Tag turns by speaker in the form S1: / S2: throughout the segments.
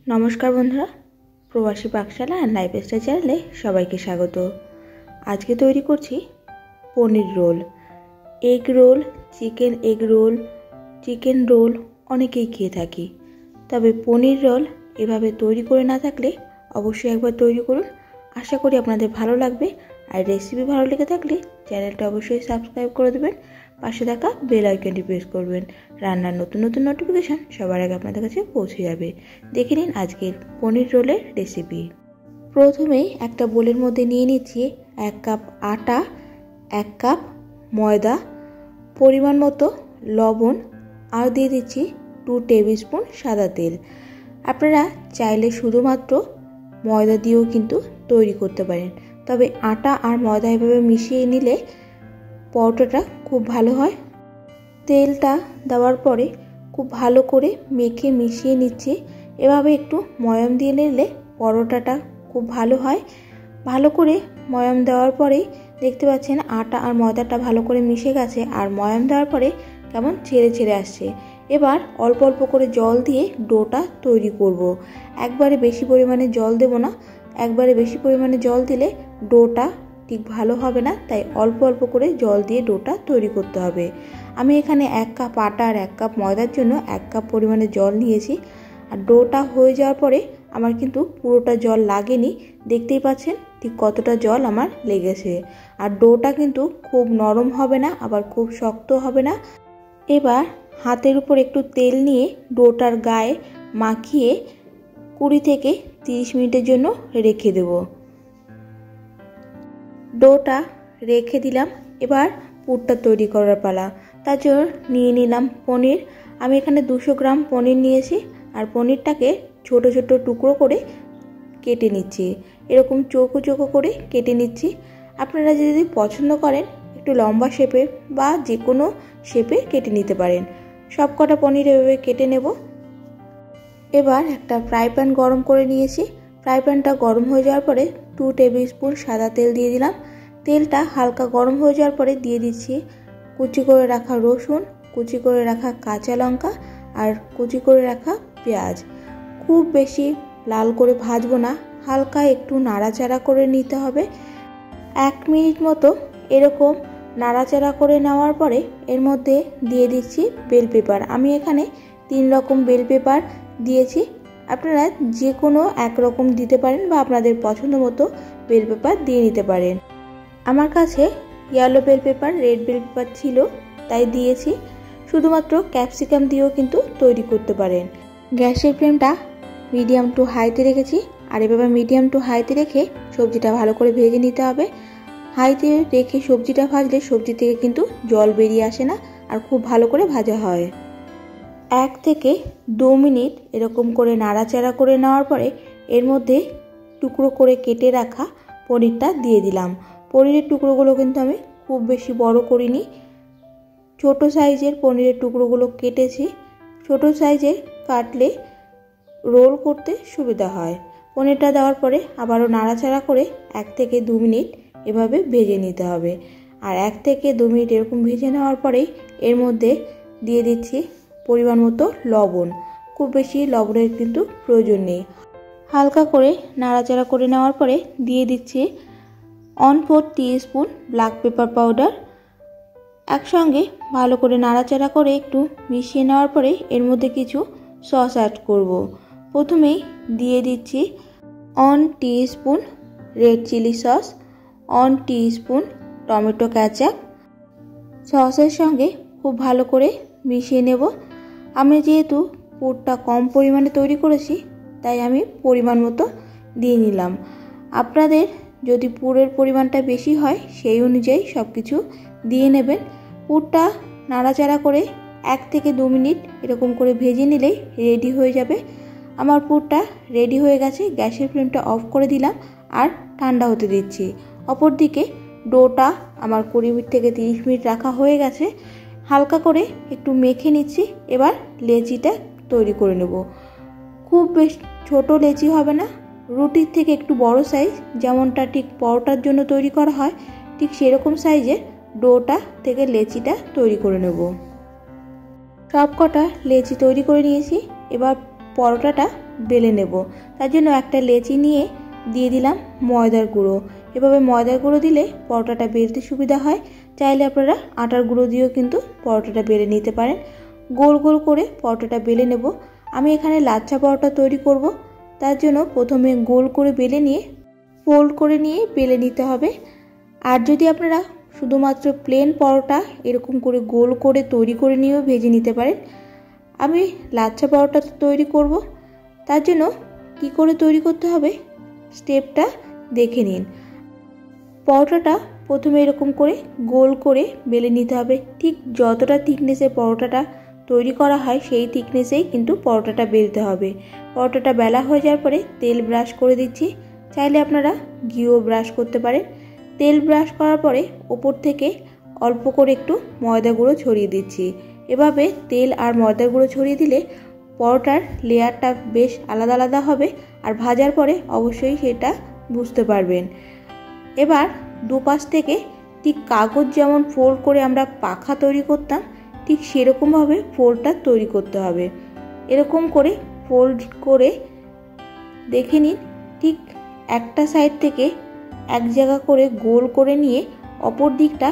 S1: নমস্কার বন্ধুরা, প্রবাসী পাকশালা অ্যান্ড লাইফস্টাইল চ্যানেলে সবাইকে স্বাগত। আজকে তৈরি করছি paneer roll. Egg roll, chicken roll অনেকেই খেয়ে থাকি, তবে পনির রোল এভাবে তৈরি করে না থাকলে অবশ্যই একবার তৈরি করুন। আশা করি আপনাদের ভালো লাগবে। আর রেসিপি ভালো লেগে থাকলে চ্যানেলটা অবশ্যই সাবস্ক্রাইব করে দেবেন, পাশে থাকা বেল আইকনটি প্রেস করবেন। রান্নার নতুন নতুন নোটিফিকেশান সবার আগে আপনাদের কাছে পৌঁছে যাবে। দেখে নিন আজকের পনির রোলের রেসিপি। প্রথমেই একটা বোলের মধ্যে নিয়ে নিচ্ছি 1 কাপ আটা, 1 কাপ ময়দা, পরিমাণ মতো লবণ, আর দিয়ে দিচ্ছি 2 টেবিল স্পুন সাদা তেল। আপনারা চাইলে শুধুমাত্র ময়দা দিয়েও কিন্তু তৈরি করতে পারেন, তবে আটা আর ময়দা এভাবে মিশিয়ে নিলে পরোটাটা খুব ভালো হয়। তেলটা দেওয়ার পরে খুব ভালো করে মেখে মিশিয়ে নিচ্ছি। এভাবে একটু ময়াম দিয়ে নিলে পরোটাটা খুব ভালো হয়। ভালো করে ময়াম দেওয়ার পরেই দেখতে পাচ্ছেন আটা আর ময়দাটা ভালো করে মিশে গেছে, আর ময়াম দেওয়ার পরে কেমন ছেড়ে ছেড়ে আসছে। এবার অল্প অল্প করে জল দিয়ে ডোটা তৈরি করব। একবারে বেশি পরিমাণে জল দেব না, একবারে বেশি পরিমাণে জল দিলে ডোটা ঠিক ভালো হবে না, তাই অল্প অল্প করে জল দিয়ে ডোটা তৈরি করতে হবে। আমি এখানে 1 কাপ আটা আর 1 কাপ ময়দার জন্য 1 কাপ পরিমাণে জল নিয়েছি। আর ডোটা হয়ে যাওয়ার পরে আমার কিন্তু পুরোটা জল লাগেনি, দেখতেই পাচ্ছেন ঠিক কতটা জল আমার লেগেছে। আর ডোটা কিন্তু খুব নরম হবে না, আবার খুব শক্ত হবে না। এবার হাতের উপর একটু তেল নিয়ে ডোটার গায়ে মাখিয়ে 20 থেকে 30 মিনিটের জন্য রেখে দেব। ডোটা রেখে দিলাম। এবার পুরটা তৈরি করার পালা। তার জন্য নিয়ে নিলাম পনির। আমি এখানে 200 গ্রাম পনির নিয়েছি, আর পনিরটাকে ছোট ছোট টুকরো করে কেটে নিচ্ছি। এরকম চৌকো চৌকো করে কেটে নিচ্ছি। আপনারা যদি পছন্দ করেন একটু লম্বা শেপে বা যে কোনো শেপে কেটে নিতে পারেন। সব কটা পনির এভাবে কেটে নেব। এবার একটা ফ্রাই প্যান গরম করে নিয়েছি। ফ্রাই প্যানটা গরম হয়ে যাওয়ার পরে 2 টেবিল স্পুন সাদা তেল দিয়ে দিলাম। তেলটা হালকা গরম হয়ে যাওয়ার পরে দিয়ে দিচ্ছি কুচি করে রাখা রসুন, কুচি করে রাখা কাঁচা লঙ্কা, আর কুচি করে রাখা পেঁয়াজ। খুব বেশি লাল করে ভাজবো না, হালকা একটু নাড়াচাড়া করে নিতে হবে। 1 মিনিট মতো এরকম নাড়াচাড়া করে নেওয়ার পরে এর মধ্যে দিয়ে দিচ্ছি বেল পেপার। আমি এখানে 3 রকম বেল পেপার দিয়েছি, আপনারা যে কোনো একরকম দিতে পারেন বা আপনাদের পছন্দ মতো বেল পেপার দিয়ে নিতে পারেন। আমার কাছে yellow bell pepper, red bell pepper ছিল তাই দিয়েছি। শুধুমাত্র ক্যাপসিকাম দিয়েও কিন্তু তৈরি করতে পারেন। গ্যাসের ফ্লেমটা মিডিয়াম টু হাইতে রেখেছি, আর এভাবে মিডিয়াম টু হাইতে রেখে সবজিটা ভালো করে ভেজে নিতে হবে। হাইতে রেখে সবজিটা ভাজলে সবজি থেকে কিন্তু জল বেরিয়ে আসে না, আর খুব ভালো করে ভাজা হয়। 1 থেকে 2 মিনিট এরকম করে নাড়াচাড়া করে নেওয়ার পরে এর মধ্যে টুকরো করে কেটে রাখা পনিরটা দিয়ে দিলাম। পনিরের টুকরোগুলো কিন্তু আমি খুব বেশি বড় করিনি, ছোট সাইজের পনিরের টুকরোগুলো কেটেছি। ছোট সাইজের কাটলে রোল করতে সুবিধা হয়। পনিরটা দেওয়ার পরে আবারও নাড়াচাড়া করে 1 থেকে 2 মিনিট এভাবে ভেজে নিতে হবে। আর 1 থেকে 2 মিনিট এরকম ভেজে নেওয়ার পরেই এর মধ্যে দিয়ে দিচ্ছি পরিমাণ মতো লবণ। খুব বেশি লবণের কিন্তু প্রয়োজন নেই। হালকা করে নাড়াচাড়া করে নেওয়ার পরে দিয়ে দিচ্ছি 1/4 টিস্পুন ব্ল্যাক পেপার পাউডার। একসঙ্গে ভালো করে নাড়াচাড়া করে একটু মিশিয়ে নেওয়ার পরে এর মধ্যে কিছু সস অ্যাড করব। প্রথমেই দিয়ে দিচ্ছি 1 teaspoon red chilli sauce, 1 teaspoon tomato ketchup. সসের সঙ্গে খুব ভালো করে মিশিয়ে নেব। আমি যেহেতু পুরটা কম পরিমাণে তৈরি করেছি তাই আমি পরিমাণ মতো দিয়ে নিলাম। আপনাদের যদি পুরের পরিমাণটা বেশি হয় সেই অনুযায়ী সব কিছু দিয়ে নেবেন। পুরটা নাড়াচাড়া করে 1 থেকে 2 মিনিট এরকম করে ভেজে নিলেই রেডি হয়ে যাবে। আমার পুরটা রেডি হয়ে গেছে। গ্যাসের ফ্লেমটা অফ করে দিলাম আর ঠান্ডা হতে দিচ্ছি। অপরদিকে ডোটা আমার 20 থেকে 30 মিনিট রাখা হয়ে গেছে। হালকা করে একটু মেখে নিচ্ছি। এবার লেচিটা তৈরি করে নেব। খুব বেশ ছোট লেচি হবে না, রুটির থেকে একটু বড় সাইজ, যেমনটা ঠিক পরোটার জন্য তৈরি করা হয় ঠিক সেরকম সাইজের ডোটা থেকে লেচিটা তৈরি করে নেব। সব কটা লেচি তৈরি করে নিয়েছি। এবার পরোটাটা বেলে নেব। তার জন্য একটা লেচি নিয়ে দিয়ে দিলাম ময়দার গুঁড়ো। এভাবে ময়দার গুঁড়ো দিলে পরোটাটা বেলতে সুবিধা হয়। চাইলে আপনারা আটার গুঁড়ো দিয়েও কিন্তু পরোটাটা বেলে নিতে পারেন। গোল গোল করে পরোটাটা বেলে নেব। আমি এখানে লাচ্ছা পরোটা তৈরি করব, তার জন্য প্রথমে গোল করে বেলে নিয়ে ফোল্ড করে নিয়ে বেলে নিতে হবে। আর যদি আপনারা শুধুমাত্র প্লেন পরোটা এরকম করে গোল করে তৈরি করে নিয়েও ভেজে নিতে পারেন। আমি লাচ্ছা পরোটা তৈরি করব, তার জন্য কি করে তৈরি করতে হবে স্টেপটা দেখে নিন। পরোটাটা প্রথমে এরকম করে গোল করে বেলে নিতে হবে। ঠিক যতটা থিকনেসে পরোটাটা তৈরি করা হয় সেই থিকনেসেই কিন্তু পরোটাটা বেলতে হবে। পরোটাটা বেলা হয়ে যাওয়ার পরে তেল ব্রাশ করে দিচ্ছি। চাইলে আপনারা ঘিও ব্রাশ করতে পারেন। তেল ব্রাশ করার পরে ওপর থেকে অল্প করে একটু ময়দা গুঁড়ো ছড়িয়ে দিচ্ছি। এভাবে তেল আর ময়দা গুঁড়ো ছড়িয়ে দিলে পরোটার লেয়ারটা বেশ আলাদা আলাদা হবে, আর ভাজার পরে অবশ্যই সেটা বুঝতে পারবেন। এবার দুপাশ থেকে ঠিক কাগজ যেমন ফোল্ড করে আমরা পাখা তৈরি করতাম, ঠিক সেরকমভাবে ফোল্ডটা তৈরি করতে হবে। এরকম করে ফোল্ড করে দেখে নিন, ঠিক একটা সাইড থেকে এক জায়গা করে গোল করে নিয়ে অপর দিকটা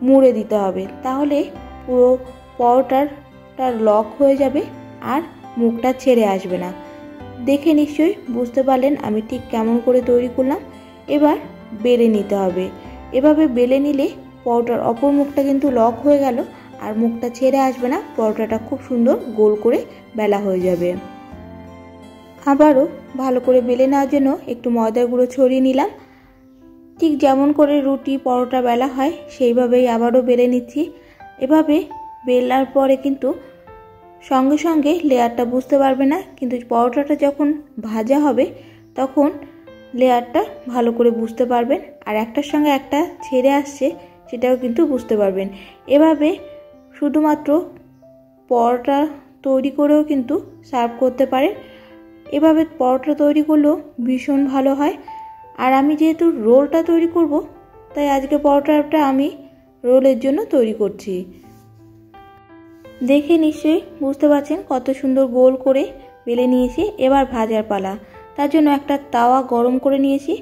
S1: মুড়ে দিতে হবে। তাহলে পুরো পরোটাটা লক হয়ে যাবে আর মুখটা ছেড়ে আসবে না। দেখে নিশ্চয়ই বুঝতে পারলেন আমি ঠিক কেমন করে তৈরি করলাম। এবার বেলে নিতে হবে। এভাবে বেলে নিলে পরোটার অপর মুখটা কিন্তু লক হয়ে গেল আর মুখটা ছেড়ে আসবে না। পরোটাটা খুব সুন্দর গোল করে বেলা হয়ে যাবে। আবারও ভালো করে বেলে নেওয়ার জন্য একটু ময়দার গুঁড়ো ছড়িয়ে নিলাম। ঠিক যেমন করে রুটি পরোটা বেলা হয় সেইভাবেই আবারও বেলে নিচ্ছি। এভাবে বেলার পরে কিন্তু সঙ্গে সঙ্গে লেয়ারটা বুঝতে পারবে না, কিন্তু পরোটাটা যখন ভাজা হবে তখন লেয়ারটা ভালো করে বুঝতে পারবেন। আর একটার সঙ্গে একটা ছেড়ে আসছে সেটাও কিন্তু বুঝতে পারবেন। এভাবে শুধুমাত্র পরোটা তৈরি করেও কিন্তু সার্ভ করতে পারেন। এভাবে পরোটা তৈরি করলেও ভীষণ ভালো হয়। আর আমি যেহেতু রোলটা তৈরি করব, তাই আজকে পরোটাটা আমি রোলের জন্য তৈরি করছি। দেখে নিশ্চয়ই বুঝতে পারছেন কত সুন্দর গোল করে বেলে নিয়েছি। এবার ভাজার পালা। তার জন্য একটা তাওয়া গরম করে নিয়েছি।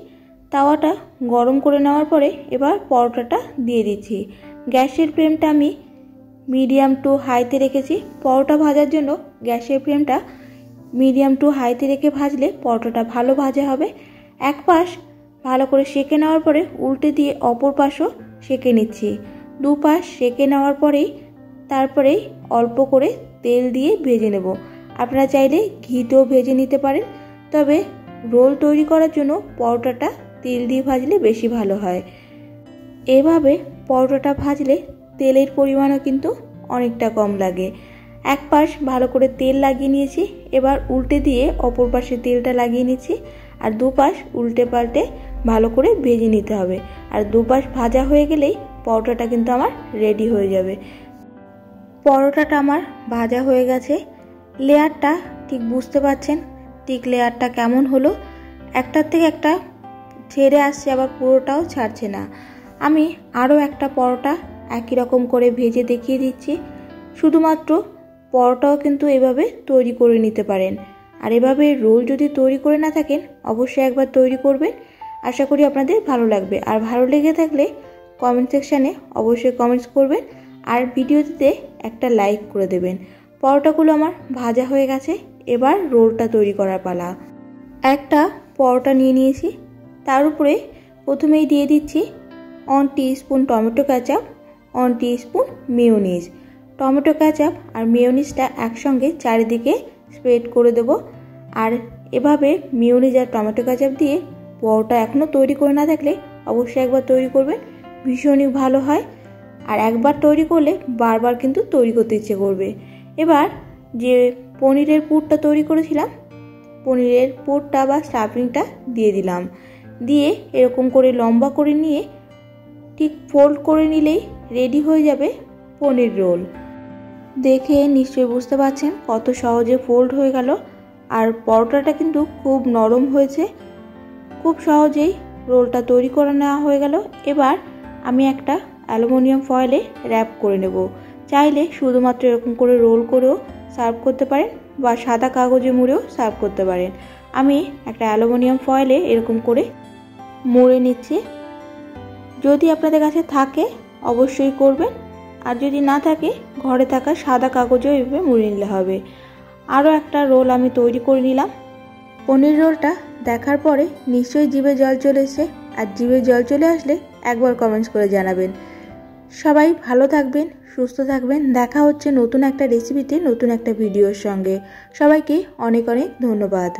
S1: তাওয়াটা গরম করে নেওয়ার পরে এবার পরোটাটা দিয়ে দিচ্ছি। গ্যাসের ফ্লেমটা আমি মিডিয়াম টু হাইতে রেখেছি। পরোটা ভাজার জন্য গ্যাসের ফ্লেমটা মিডিয়াম টু হাইতে রেখে ভাজলে পরোটাটা ভালো ভাজা হবে। এক পাশ ভালো করে সেঁকে নেওয়ার পরে উল্টে দিয়ে অপর পাশও সেঁকে নিচ্ছি। দুপাশ সেঁকে নেওয়ার পরেই তারপরেই অল্প করে তেল দিয়ে ভেজে নেব। আপনারা চাইলে ঘিতেও ভেজে নিতে পারেন, তবে রোল তৈরি করার জন্য পরোটাটা তেল দিয়ে ভাজলে বেশি ভালো হয়। এভাবে পরোটাটা ভাজলে তেলের পরিমাণও কিন্তু অনেকটা কম লাগে। এক পাশ ভালো করে তেল লাগিয়ে নিয়েছি। এবার উল্টে দিয়ে অপর পাশে তেলটা লাগিয়ে নিচ্ছি। আর দুপাশ উল্টে পাল্টে ভালো করে ভেজে নিতে হবে। আর দুপাশ ভাজা হয়ে গেলেই পরোটাটা কিন্তু আমার রেডি হয়ে যাবে। পরোটাটা আমার ভাজা হয়ে গেছে। লেয়ারটা ঠিক বুঝতে পারছেন ঠিক লেয়ারটা কেমন হলো। একটার থেকে একটা ছেড়ে আসছে, আবার পুরোটাও ছাড়ছে না। আমি আরও একটা পরোটা একই রকম করে ভেজে দেখিয়ে দিচ্ছি। শুধুমাত্র পরোটাও কিন্তু এভাবে তৈরি করে নিতে পারেন। আর এভাবে রোল যদি তৈরি করে না থাকেন অবশ্যই একবার তৈরি করবেন। আশা করি আপনাদের ভালো লাগবে। আর ভালো লেগে থাকলে কমেন্ট সেকশানে অবশ্যই কমেন্টস করবেন আর ভিডিওটিতে একটা লাইক করে দেবেন। পরোটাগুলো আমার ভাজা হয়ে গেছে। এবার রোলটা তৈরি করার পালা। একটা পরোটা নিয়ে নিয়েছি, তার উপরে প্রথমেই দিয়ে দিচ্ছি 1 teaspoon tomato ketchup, 1 teaspoon mayonnaise. Tomato ketchup আর মেয়োনিজটা একসঙ্গে চারিদিকে স্প্রেড করে দেব। আর এভাবে মেয়োনিজ আর টমেটো কেচাপ দিয়ে পরোটা এখনও তৈরি করে না থাকলে অবশ্যই একবার তৈরি করবেন, ভীষণই ভালো হয়। আর একবার তৈরি করলে বারবার কিন্তু তৈরি করতে ইচ্ছে করবে। এবার যে পনিরের পুরটা তৈরি করেছিলাম, পনিরের পুরটা বা স্টাফিংটা দিয়ে দিলাম। দিয়ে এরকম করে লম্বা করে নিয়ে ঠিক ফোল্ড করে নিলেই রেডি হয়ে যাবে পনির রোল। দেখে নিশ্চয়ই বুঝতে পারছেন কত সহজে ফোল্ড হয়ে গেল। আর পরোটাটা কিন্তু খুব নরম হয়েছে। খুব সহজেই রোলটা তৈরি করে নেওয়া হয়ে গেল। এবার আমি একটা অ্যালুমিনিয়াম ফয়েলে র্যাপ করে নেব। চাইলে শুধুমাত্র এরকম করে রোল করেও সার্ভ করতে পারেন, বা সাদা কাগজে মুড়েও সার্ভ করতে পারেন। আমি একটা অ্যালুমিনিয়াম ফয়েলে এরকম করে মুড়ে নিচ্ছি। যদি আপনাদের কাছে থাকে অবশ্যই করবেন, আর যদি না থাকে ঘরে থাকা সাদা কাগজেও এভাবে মুড়ে নিলে হবে। আরও একটা রোল আমি তৈরি করে নিলাম। পনির রোলটা দেখার পরে নিশ্চয়ই জিভে জল চলে এসেছে, আর জিভে জল চলে আসলে একবার কমেন্টস করে জানাবেন। সবাই ভালো থাকবেন, সুস্থ থাকবেন। দেখা হচ্ছে নতুন একটা রেসিপিতে, নতুন একটা ভিডিওর সঙ্গে। সবাইকে অনেক অনেক ধন্যবাদ।